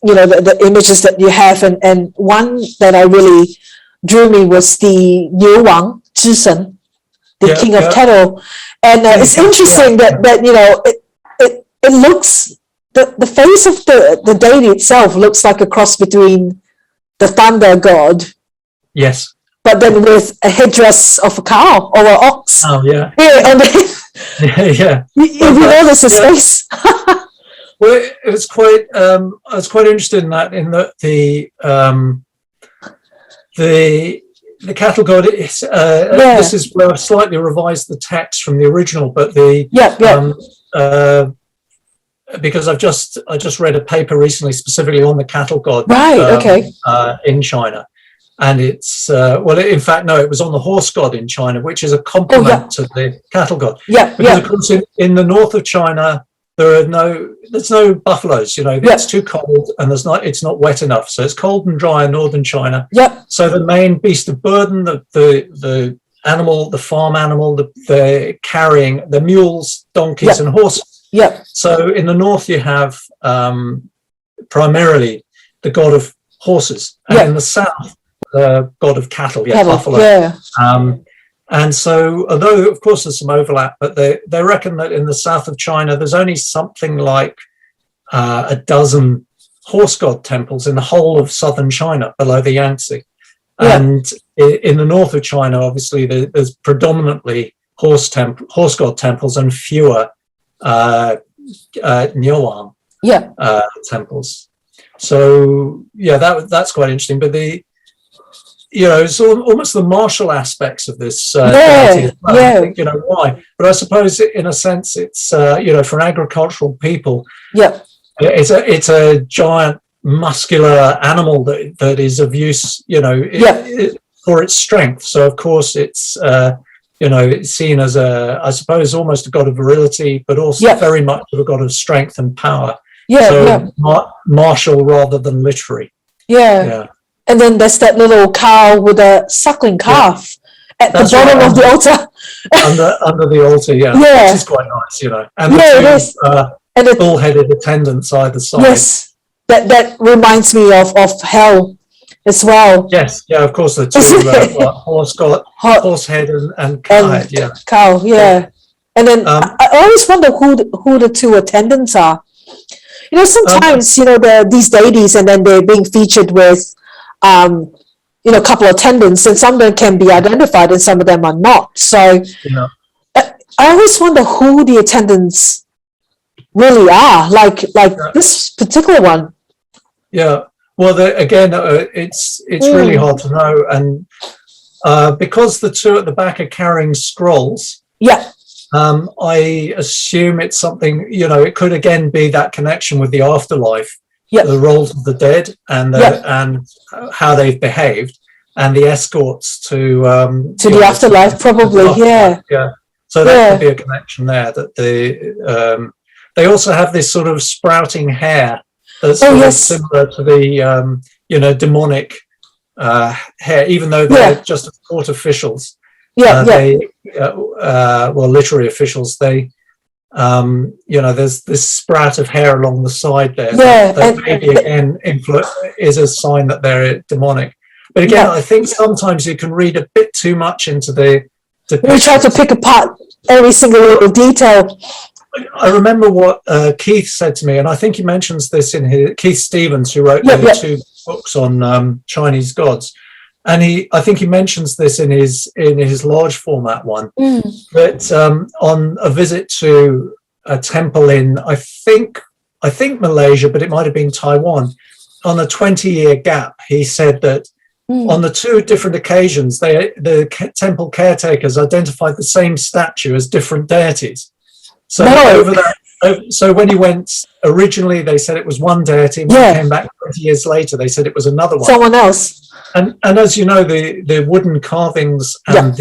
the images that you have, and one that I really drew me was the Niu Wang Zhishen, the king of cattle, and it's interesting that it looks, the face of the deity itself looks like a cross between the thunder god, yes, but then with a headdress of a cow or an ox. Oh yeah, and yeah. If you notice his face. Well, it was quite. I was quite interested in that. In that the cattle god is. This is where I've slightly revised the text from the original, but because I just read a paper recently specifically on the cattle god. In China. And it's in fact, no, it was on the horse god in China, which is a complement to the cattle god. Because of course, in the north of China, there's no buffaloes. It's too cold, and it's not wet enough, so it's cold and dry in northern China. So the main beast of burden, the animal, the farm animal, the carrying the mules, donkeys, and horses. So in the north, you have primarily the god of horses, and in the south, the god of cattle, buffalo. And so, although of course there's some overlap, but they reckon that in the south of China there's only something like a dozen horse god temples in the whole of southern China below the Yangtze. And in the north of China, obviously there's predominantly horse god temples and fewer Niuwang temples. So that's quite interesting. But it's almost the martial aspects of this. I think, why. But I suppose in a sense it's, for an agricultural people, it's a giant muscular animal that is of use, for its strength. So of course it's, it's seen as I suppose, almost a god of virility, but also very much of a god of strength and power. Martial rather than literary. And then there's that little cow with a suckling calf at the bottom of the altar. under the altar, which is quite nice, And the bull-headed attendants either side. Yes, that reminds me of hell as well. Yes, of course the two horse head and cow head, cow, And then I always wonder who the two attendants are. Sometimes these deities, and then they're being featured with a couple of attendants, and some of them can be identified and some of them are not. So I always wonder who the attendants really are, like this particular one. Well, it's really hard to know, and because the two at the back are carrying scrolls, I assume it's something, it could again be that connection with the afterlife. The roles of the dead and how they've behaved, and the escorts to the afterlife, probably. So that could be a connection there. That they also have this sort of sprouting hair that's similar to the demonic hair, even though they're just court officials. Literary officials. There's this sprout of hair along the side there that maybe again is a sign that they're demonic. But again, I think sometimes you can read a bit too much into the we try to pick apart every single little detail. I remember what Keith said to me, and I think he mentions this in Keith Stevens, who wrote the two books on Chinese gods. And I think he mentions this in his large format one, that on a visit to a temple in I think Malaysia, but it might have been Taiwan, on a 20-year gap, he said that on the two different occasions, the temple caretakers identified the same statue as different deities. So so when he went originally, they said it was one deity. When he came back 20 years later, they said it was another one. Someone else. And as you know, the wooden carvings and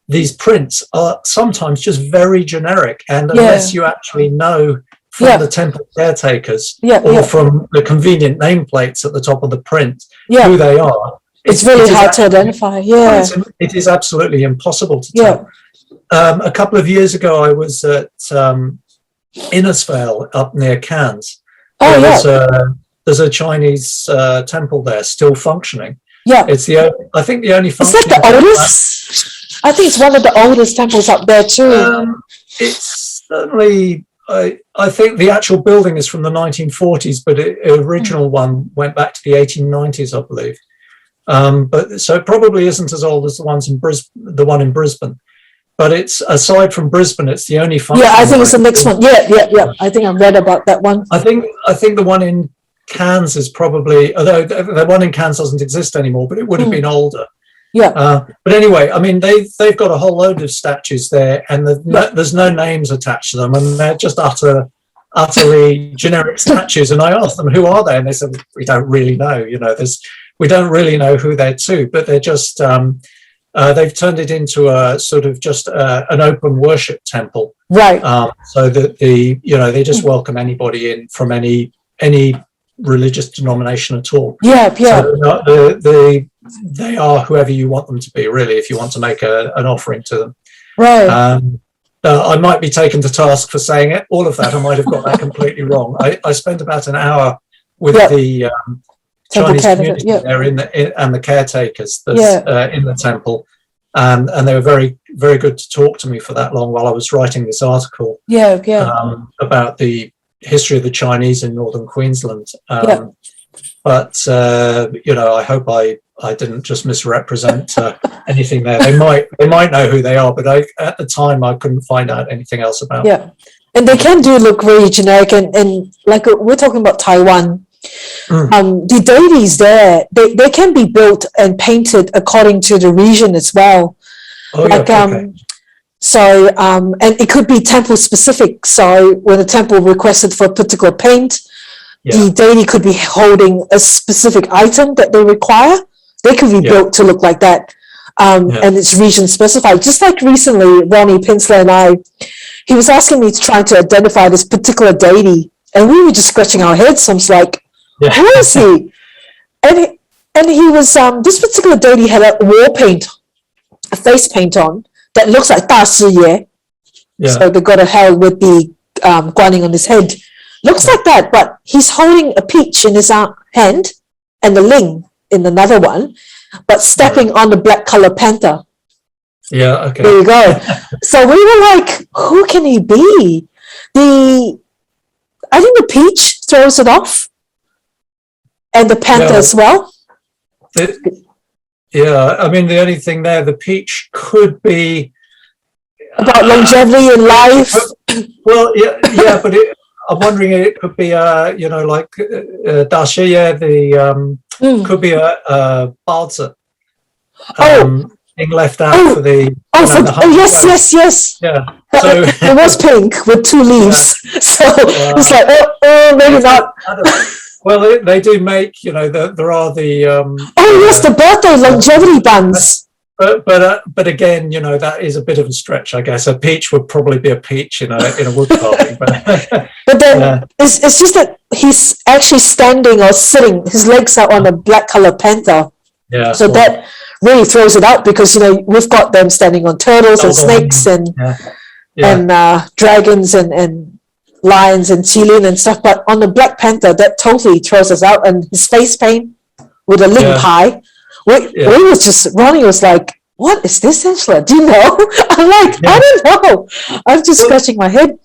these prints are sometimes just very generic. And unless you actually know from the temple caretakers or from the convenient nameplates at the top of the print who they are, it's really hard to identify. It is absolutely impossible to tell. A couple of years ago, I was at Innisfail up near Cairns, Oh, there's a Chinese temple there still functioning. Yeah. It's I think the only Is that the oldest? I think it's one of the oldest temples up there too. It's certainly, I think the actual building is from the 1940s, but the original one went back to the 1890s, I believe. But so it probably isn't as old as the one in Brisbane. But it's, aside from Brisbane, it's the only function. Yeah, I think it's the next one. Yeah. I think I read about that one. I think the one in Cairns is probably, although the one in Cairns doesn't exist anymore, but it would have been older. Yeah. But anyway, I mean, they've got a whole load of statues there, and there's no names attached to them, and they're just utterly generic statues. And I asked them, who are they? And they said, we don't really know. We don't really know who they're to, but they're just they've turned it into a sort of just an open worship temple, right? So that they just welcome anybody in from any religious denomination at all. Yeah. So they are whoever you want them to be, really, if you want to make an offering to them. Right. I might be taken to task for saying it. All of that, I might have got that completely wrong. I spent about an hour with the Chinese community there and the caretakers in the temple, and they were very, very good to talk to me for that long while I was writing this article. About the history of the Chinese in northern Queensland. But I hope I didn't just misrepresent anything there. They might know who they are, but at the time I couldn't find out anything else about them. And they can look very generic, and like we're talking about Taiwan. The deities there, they can be built and painted according to the region as well. So and it could be temple specific. So when a temple requested for a particular paint, the deity could be holding a specific item that they require. They could be built to look like that. And it's region specified. Just like recently, Ronnie Pinsler and he was asking me to try to identify this particular deity, and we were just scratching our heads. So I was like, who is he? And he was this particular deity had a war paint, a face paint on that looks like Da Shi Ye. So they got a hell with the guaning on his head. Looks like that, but he's holding a peach in his hand and the ling in another one, but stepping on the black color panther. There you go. So we were like, who can he be? I think the peach throws it off, and the panther as well. I mean, the only thing there, the peach could be about longevity in life. Well, but I'm wondering, it could be like Da Shi Ye, could be a Baozi. Being left out for the yes. Yeah. So it was pink with two leaves. So it's like maybe not. Well, they do make, there are the the birthday longevity buns. But again, that is a bit of a stretch, I guess. A peach would probably be a peach in a wood carving. But then it's just that he's actually standing or sitting. His legs are on a black color panther. So that really throws it out, because we've got them standing on turtles and snakes and dragons and lions and qilin and stuff. But on the black panther, that totally throws us out. And his face paint with a ling pai. Ronnie was like, what is this, Angela? Do you know? I'm like, I don't know. I'm just scratching my head.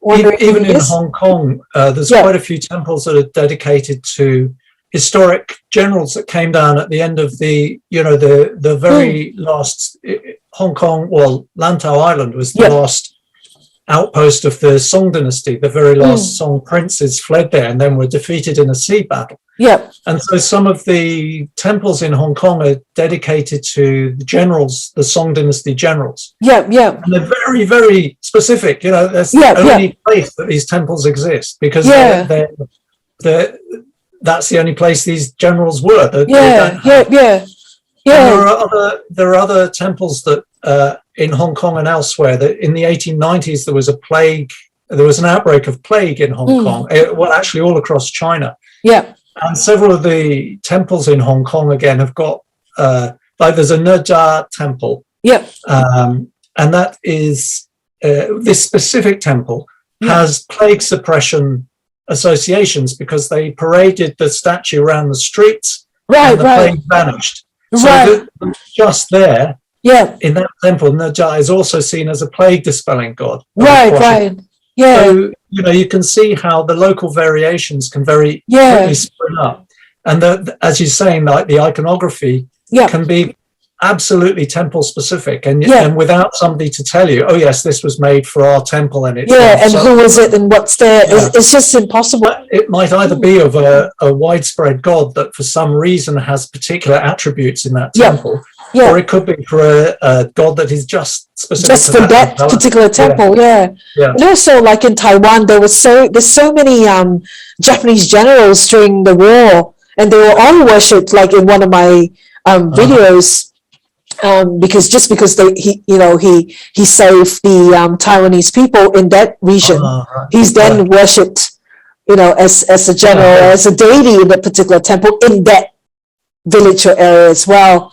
Even in Hong Kong, there's quite a few temples that are dedicated to historic generals that came down at the end of the very last Hong Kong. Well, Lantau Island was the last outpost of the Song dynasty. The very last Song princes fled there and then were defeated in a sea battle. And so some of the temples in Hong Kong are dedicated to the generals, the Song dynasty generals. And they're very, very specific. That's the only place that these temples exist, because that's the only place these generals were. There are other temples that in Hong Kong and elsewhere, that in the 1890s there was a plague. There was an outbreak of plague in Hong Kong. Well, actually, all across China. And several of the temples in Hong Kong again have got like there's a Nejia temple. And that is this specific temple has plague suppression associations because they paraded the statue around the streets Right, and the right, plague vanished. So right. just there Yeah, in that temple, Najat is also seen as a plague dispelling god. right, right. Yeah, So, you can see how the local variations can very yeah, quickly spring up. And as you're saying, like the iconography yeah, can be absolutely temple specific, and Yeah. and without somebody to tell you, oh yes, this was made for our temple, and it's yeah. And so who is it and what's there? Yeah. It's just impossible. it might either be of a widespread god that for some reason has particular attributes in that Yeah. temple, Yeah, or it could be for a god that is just specific just to for that temple. particular temple. Yeah. Yeah. And also, like in Taiwan, there's so many Japanese generals during the war, and they were all worshipped. Like in one of my videos. Because he saved the Taiwanese people in that region. Right. He's then worshipped, as a general, as a deity in that particular temple in that village or area as well.